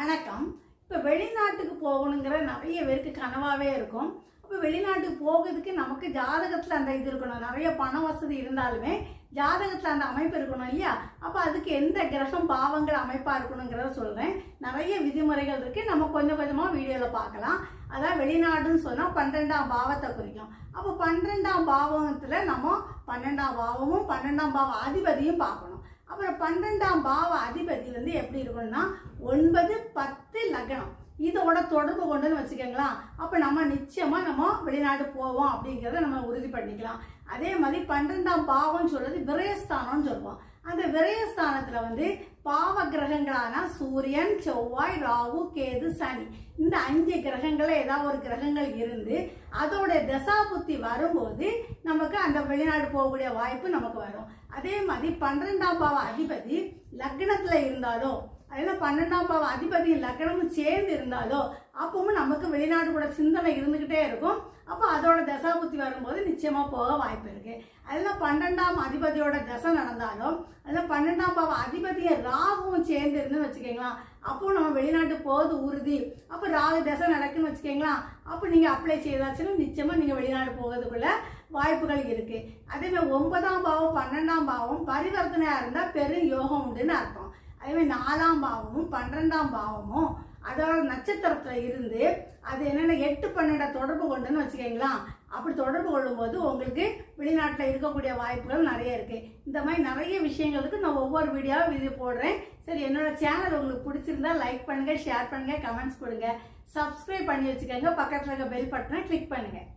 வணக்கம். இப்போ வெளிநாட்டுக்கு போகணுங்கிற நிறைய பேருக்கு கனவாகவே இருக்கும். அப்போ வெளிநாட்டுக்கு போகிறதுக்கு நமக்கு ஜாதகத்தில் அந்த இது இருக்கணும். நிறைய பண வசதி இருந்தாலுமே ஜாதகத்தில் அந்த அமைப்பு இருக்கணும் இல்லையா? அப்போ அதுக்கு எந்த கிரகம் பாவங்கள் அமைப்பாக இருக்கணுங்கிறத சொல்கிறேன். நிறைய விதிமுறைகள் இருக்குது. நம்ம கொஞ்சம் கொஞ்சமாக வீடியோவில் பார்க்கலாம். அதான் வெளிநாடுன்னு சொன்னால் 12ஆம் பாவத்தை குறிக்கும். அப்போ 12ஆம் பாவத்தில் நம்ம 12ஆம் பாவமும் 12ஆம் பாவ அதிபதியும் பார்க்கணும். அப்புறம் 12ஆம் பாவ அதிபதி வந்து எப்படி இருக்கணும்னா 9, 10 லக்னம் இதோட தொடர்பு கொண்டுன்னு வச்சுக்கோங்களேன். அப்போ நம்ம நிச்சயமாக நம்ம வெளிநாடு போவோம் அப்படிங்கிறத நம்ம உறுதி பண்ணிக்கலாம். அதே மாதிரி 12ஆம் பாவம்னு சொல்றது விரயஸ்தானம்னு சொல்லுவோம். அந்த விரயஸ்தானத்தில் வந்து பாவ கிரகங்களான சூரியன், செவ்வாய், ராகு, கேது, சனி இந்த 5 கிரகங்களில் ஏதாவது ஒரு கிரகங்கள் இருந்து அதோட தசா புத்தி வரும்போது நமக்கு அந்த வெளிநாடு போகக்கூடிய வாய்ப்பு நமக்கு வரும். அதே மாதிரி 12ஆம் பாவ அதிபதி லக்னத்தில் இருந்தாலோ அதில் 12ஆம் பாவ அதிபதி லக்னமும் சேர்ந்து இருந்தாலோ அப்பவும் நமக்கு வெளிநாடு கூட சிந்தனை இருந்துக்கிட்டே இருக்கும். அப்போ அதோட தசா புத்தி வரும்போது நிச்சயமாக போக வாய்ப்பு இருக்குது. அதில் 12ஆம் அதிபதியோட தசை நடந்தாலும் அதில் 12ஆம் பாவ அதிபதியை ராகுவும் சேர்ந்து இருந்துன்னு வச்சுக்கோங்களா, அப்போ நம்ம வெளிநாட்டு போகிறது உறுதி. அப்போ ராகு தசை நடக்குன்னு வச்சுக்கோங்களா, அப்போ நீங்கள் அப்ளை செய்தாச்சுன்னா நிச்சயமாக நீங்கள் வெளிநாடு போகிறதுக்குள்ள வாய்ப்புகள் இருக்குது. அதேமாதிரி 9ஆம் பாவம் 12ஆம் பாவம் பரிவர்த்தனையாக இருந்தால் பெரும் யோகம் உண்டுன்னு அர்த்தம். அதேமாதிரி 4ஆம் பாவமும் 12ஆம் பாவமும் அதோட நட்சத்திரத்தில் இருந்து அது என்னென்ன 8, 12 தொடர்பு கொண்டுன்னு வச்சுக்கோங்களா, அப்படி தொடர்பு கொள்ளும்போது உங்களுக்கு வெளிநாட்டில் இருக்கக்கூடிய வாய்ப்புகள் நிறைய இருக்குது. இந்த மாதிரி நிறைய விஷயங்களுக்கு நான் ஒவ்வொரு வீடியோவும் வீடியோ போடுறேன். சரி, என்னோட சேனல் உங்களுக்கு பிடிச்சிருந்தா லைக் பண்ணுங்கள், ஷேர் பண்ணுங்கள், கமெண்ட்ஸ் கொடுங்க, சப்ஸ்கிரைப் பண்ணி வச்சுக்கோங்க, பக்கத்தில் இருக்க பெல் பட்டனை கிளிக் பண்ணுங்கள்.